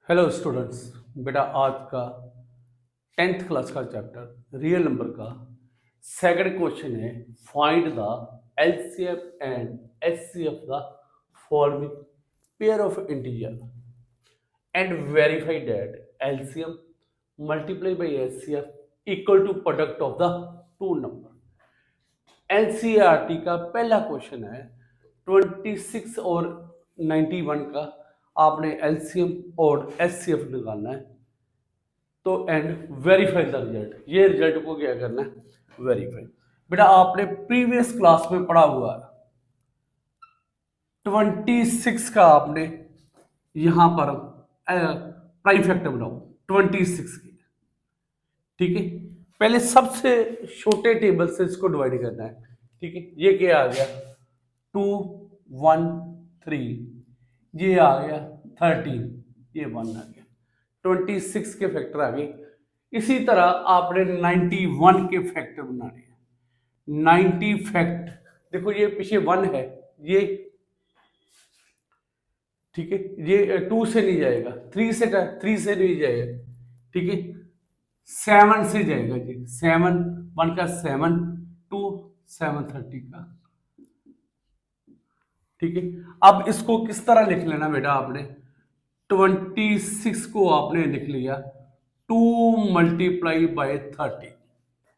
Hello students. बेटा आज का 10th क्लास का चैप्टर रियल नंबर का सेकंड क्वेश्चन है। Find the LCM and HCF the following pair of integer and verify that LCM multiply by HCF equal to product of the two number. NCERT का पहला question है 26 और 91 का आपने LCM और HCF निकालना है। तो एंड वेरीफाई द रिजल्ट, ये रिजल्ट को क्या करना है, वेरीफाई। बेटा आपने प्रीवियस क्लास में पढ़ा हुआ है 26 का, आपने यहां पर प्राइम फैक्टर बनाओ 26 के, ठीक है। पहले सबसे छोटे टेबल से इसको डिवाइड करना है, ठीक है। ये क्या आ गया 2 1 3, ये आ गया 13, ये 1 आ गया, 26 के फैक्टर आ गए। इसी तरह आपने 91 के फैक्टर बनाने हैं। 90 फैक्ट, देखो ये पीछे 1 है, ये ठीक है, ये 2 से नहीं जाएगा, 3 से नहीं जाएगा, ठीक है। 7 से जाएगा जी, 7 1 का 7 2 7 30 का, ठीक है। अब इसको किस तरह लिख लेना बेटा, आपने 26 को आपने लिख लिया 2 मल्टीप्लाई बाय 30,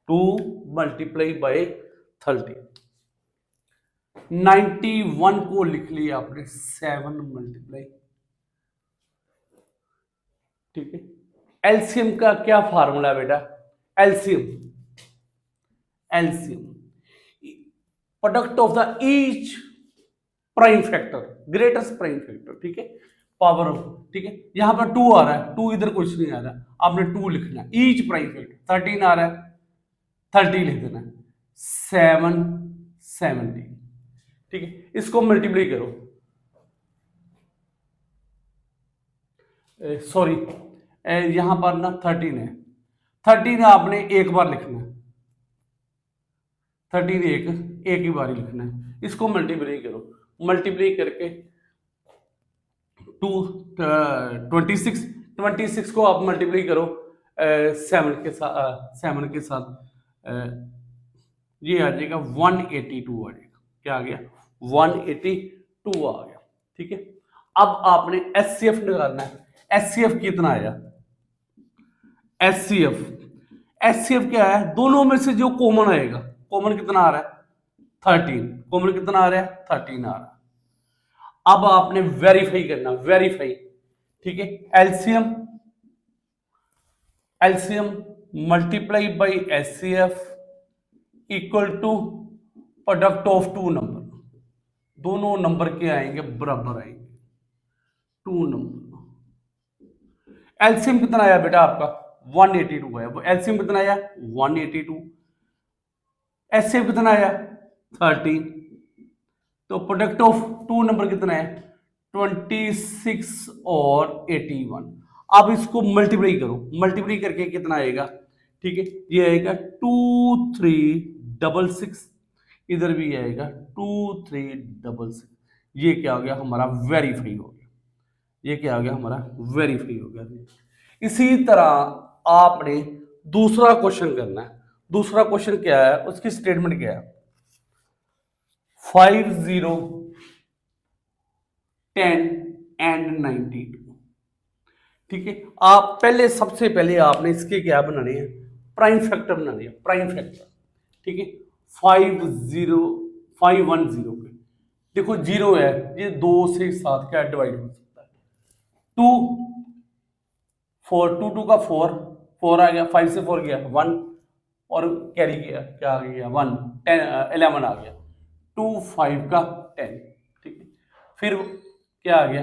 2 मल्टीप्लाई बाय 30। 91 को लिख लिया आपने 7 मल्टीप्लाई, ठीक है। एलसीएम का क्या फार्मूला है बेटा, LCM LCM product of the each prime factor, greatest prime factor, ठीक है, पावर ऑफ, ठीक है। यहां पर 2 आ रहा है, 2 इधर कुछ नहीं आ रहा, आपने 2 लिखना है। ईच प्राइम फैक्टर 13 आ रहा है, 30 लिख देना है, 7 70, ठीक है। इसको मल्टीप्लाई करो, सॉरी यहां पर ना 13 है, 13 आपने एक बार लिखना है, 13 एक ही बार ही लिखना है। इसको मल्टीप्लाई करो, मल्टीप्लाई करके 2 26 को आप मल्टीप्लाई करो 7 के साथ, 7 के साथ ये आ जाएगा 182 आ जाएगा, क्या आ गया 182 आ गया, ठीक है। अब आपने एचसीएफ निकालना है। एचसीएफ कितना आया, एचसीएफ एचसीएफ क्या है, दोनों में से जो कॉमन आएगा, कॉमन कितना आ रहा है 13, कॉमन कितना आ रहा है 13 आ रहा है। अब आपने वेरीफाई करना, वेरीफाई, ठीक है। LCM LCM multiply by HCF equal to product of two number, दोनों नंबर के आएंगे बराबर आएंगे, टू नंबर। एलसीएम कितना आया बेटा आपका 182 आया, वो एलसीएम कितना आया 182, एचसीएफ कितना आया 13, तो प्रोडक्ट ऑफ टू नंबर कितना है 26 और 81। अब इसको मल्टीप्लाई करो, मल्टीप्लाई करके कितना आएगा, ठीक है, ये आएगा 2366, इधर भी आएगा 2366, ये क्या हो गया हमारा वेरीफाई हो गया, ये क्या हो गया हमारा वेरीफाई हो गया। इसी तरह आपने दूसरा क्वेश्चन करना है। दूसरा क्वेश्चन क्या है, उसकी स्टेटमेंट क्या है, 5 0 10 एंड 92, ठीक है। आप पहले, सबसे पहले आपने इसके क्या बनाने हैं, प्राइम फैक्टर बनाने हैं, प्राइम फैक्टर, ठीक है। 510 के, देखो 0 है, ये 2 से 7 क्या डिवाइड हो सकता है, 2 4 2 2 का 4 4 आ गया, 5 से 4 गया 1 और कैरी किया, क्या आ गया 1 10 11 आ गया, 2 5 का 10, ठीक है। फिर क्या आ गया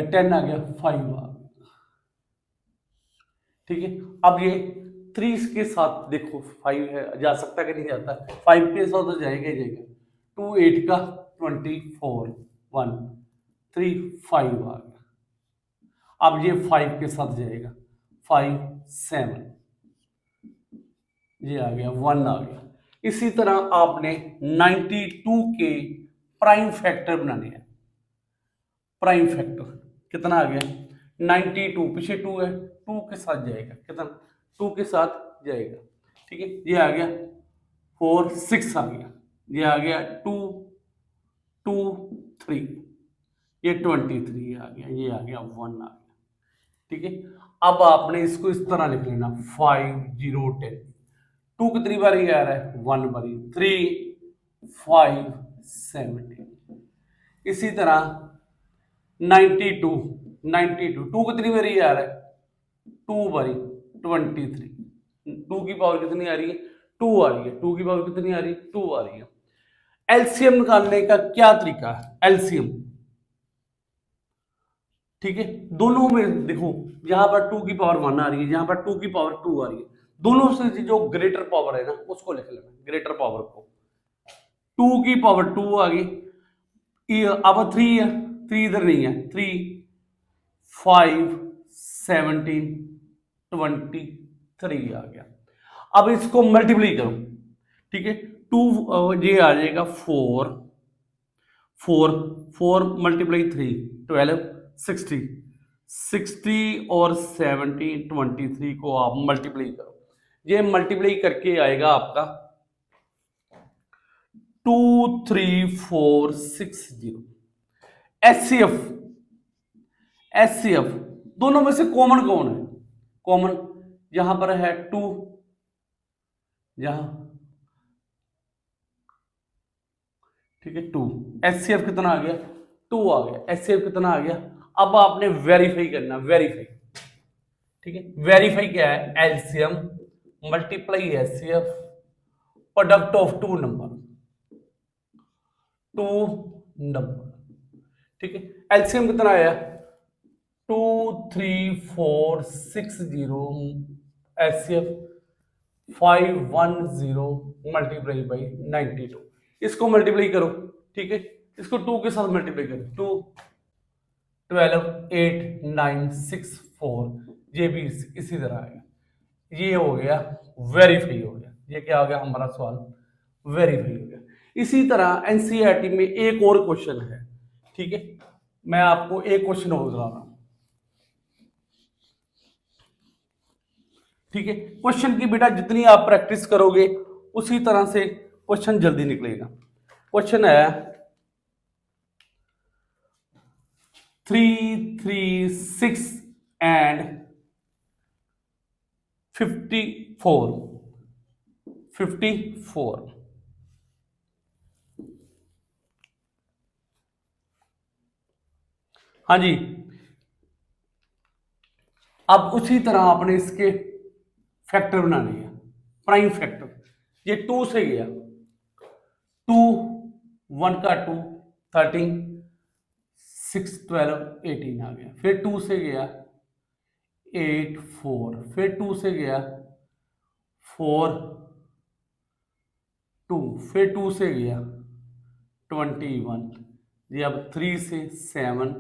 10 आ गया, 5 आ गया, ठीक है। अब ये 3 के साथ देखो 5 है, जा सकता कि नहीं जाता, 5 के साथ तो जाएगा ही जाएगा, 2 8 का 24 1 3 5 आ गया। अब ये 5 के साथ जाएगा, 5 7, ये आ गया 1 आ गया। इसी तरह आपने 92 के प्राइम फैक्टर बनाने हैं, प्राइम फैक्टर कितना आ गया 92, पीछे 2 है, 2 के साथ जाएगा, कितना 2 के साथ जाएगा, ठीक है। ये आ गया 4 6 आ गया, ये आ गया 2 2 3, ये 23 आ गया, ये आ गया 1 आ गया, ठीक है। अब आपने इसको इस तरह लिख लेना 5 0 10, 2 कितनी बारी आ रहा है 1 बारी, 3 5 17, इसी तरह 92 92, 2 कितनी बारी आ रहा है 2 बारी, 23, 2 की पावर कितनी आ रही है 2 आ रही है, 2 की पावर कितनी आ रही है 2 आ रही है। एलसीएम निकालने का क्या तरीका है, एलसीएम, ठीक है। दोनों में देखो, यहां पर 2 की पावर 1 आ रही है, यहां पर 2 की पावर 2 आ रही है, दोनों से जो ग्रेटर पावर है ना उसको लिख लेना, ग्रेटर पावर को। 2 की पावर 2 आ गई, अब 3 है, 3 इधर नहीं है, 3 5 17 23 आ गया। अब इसको मल्टीप्लाई करो, ठीक है। 2 ये आ जाएगा 4 4 4 मल्टीप्लाई 3 12 60 60 और 70 23 को आप मल्टीप्लाई करो, ये मल्टीप्लाई करके आएगा आपका 23460। एचसीएफ, एचसीएफ दोनों में से कॉमन कौन है, कॉमन यहां पर है 2, यहां, ठीक है 2, एचसीएफ कितना आ गया 2 आ गया, एचसीएफ कितना आ गया। अब आपने वेरीफाई करना, वेरीफाई, ठीक है। वेरीफाई क्या है, LCM multiply HCF product of 2 number, ठीक है। एलसीएम कितना आया 23460, एचसीएफ 510 मल्टीप्लाई बाई 92, इसको मल्टीप्लाई करो, ठीक है। इसको 2 के साथ मल्टीप्लाई करो, 2 12 8 9 6 4, ये भी इसी तरह आएगा। ये हो गया वेरीफाई हो गया, ये क्या हो गया हमारा सवाल वेरीफाई हो गया। इसी तरह एनसीईआरटी में एक और क्वेश्चन है, ठीक है। मैं आपको एक क्वेश्चन और बता रहा हूं, ठीक है। क्वेश्चन की बेटा जितनी आप प्रैक्टिस करोगे उसी तरह से क्वेश्चन जल्दी निकलेगा। क्वेश्चन है 336 एंड 54, हाँ जी। अब उसी तरह आपने इसके फैक्टर बनाने हैं, प्राइम फैक्टर। ये 2 से गया, 2 1 का 2 13 6 12 18 आ गया, फिर 2 से गया 8 4, फिर 2 से गया 4 2, फिर 2 से गया 21, ये अब 3 से 7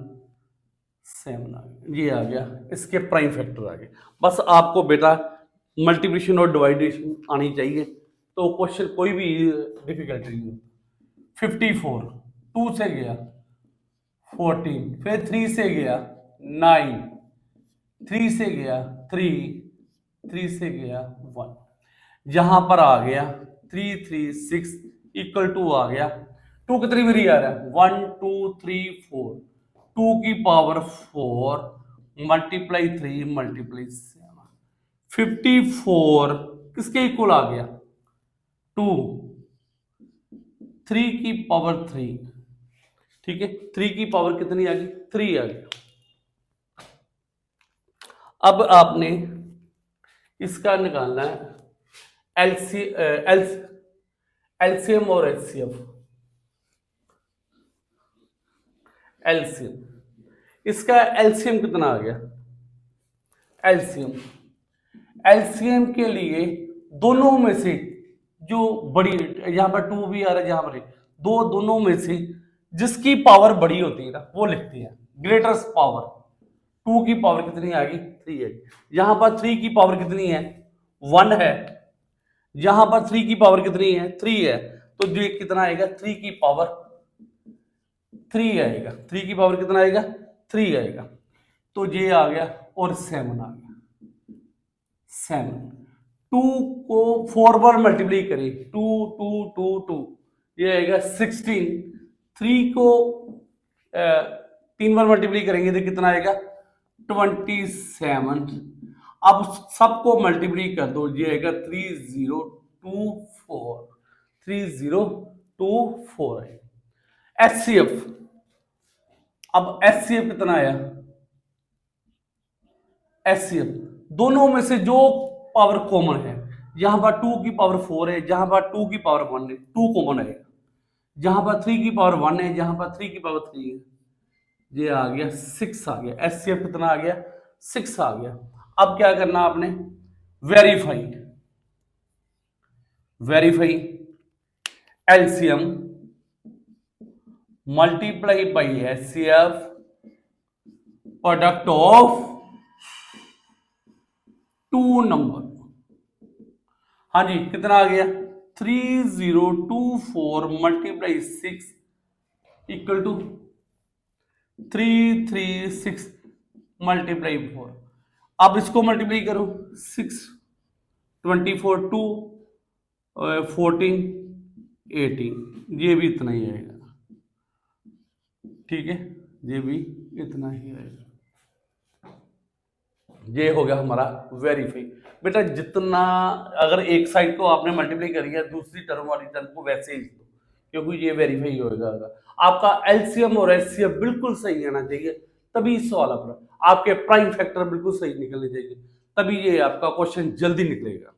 7 आ गया, ये आ गया इसके प्राइम फैक्टर आ गए। बस आपको बेटा मल्टीप्लिकेशन और डिवाइडेशन आनी चाहिए, तो क्वेश्चन कोई भी डिफिकल्ट नहीं है। 54 2 से गया 14, फिर 3 से गया 9, 3 से गया 3, 3 से गया 1, यहां पर आ गया 336 इक्वल टू आ गया 2 कितनी बारी आ रहा है 1 2 3 4, 2 की पावर 4 मल्टीप्लाई 3 मल्टीप्लाई 7, 54 किसके इक्वल आ गया 2, 3 की पावर 3, ठीक है। 3 की पावर कितनी आ गई 3 आ गई। अब आपने इसका निकालना है एलसीएम और एचसीएफ। एलसीएम, इसका एलसीएम कितना आ गया, एलसीएम, एलसीएम के लिए दोनों में से जो बड़ी, यहां पर 2 भी आ रहा है, यहां पर दोनों में से जिसकी पावर बड़ी होती है ना वो लिखते हैं ग्रेटेस्ट पावर। 2 की पावर कितनी आ गई 3 है, यहां पर 3 की पावर कितनी है 1 है, यहां पर 3 की पावर कितनी है 3 है, तो जो कितना आएगा 3 की पावर 3 आएगा, 3 की पावर कितना आएगा 3 आएगा। तो ये आ गया और 7 आ गया। 7 2 को 4 बार मल्टीप्लाई करें, 2 2 2 2, ये आएगा 16। 3 को 3 बार मल्टीप्लाई करेंगे तो कितना आएगा 27। अब सबको मल्टीप्लाई कर दो, ये आएगा 3024, 3024 है। HCF, अब HCF कितना आया? HCF दोनों में से जो पावर कॉमन है, जहां पर 2 की पावर 4 है, जहां पर 2 की पावर 1 है, 2 कॉमन आएगा। जहां पर 3 की पावर 1 है, जहां पर 3 की पावर 3 है, ये आ गया 6 आ गया। HCF कितना आ गया? 6 आ गया। अब क्या करना आपने? Verify, verify LCM multiply by HCF product of 2 number. हाँ जी, कितना आ गया? 3024 मल्टीप्लाई 6 इक्वल टू 336 मल्टीप्लाई 4। अब इसको मल्टीप्लाई करो, 6 24 2 14 18, ये भी इतना ही आएगा। ठीक है, ये भी इतना ही आएगा। ये हो गया हमारा वेरीफाई। बेटा जितना, अगर एक साइड को आपने मल्टीप्लाई करी है, दूसरी टर्म वाली टर्म को वैसे ही लिख दो, क्योंकि ये वेरीफाई होगा। आपका एलसीएम और एचसीएफ बिल्कुल सही आना चाहिए, तभी इस सवाल पर आपके प्राइम फैक्टर बिल्कुल सही निकलने चाहिए, तभी ये आपका क्वेश्चन जल्दी निकलेगा।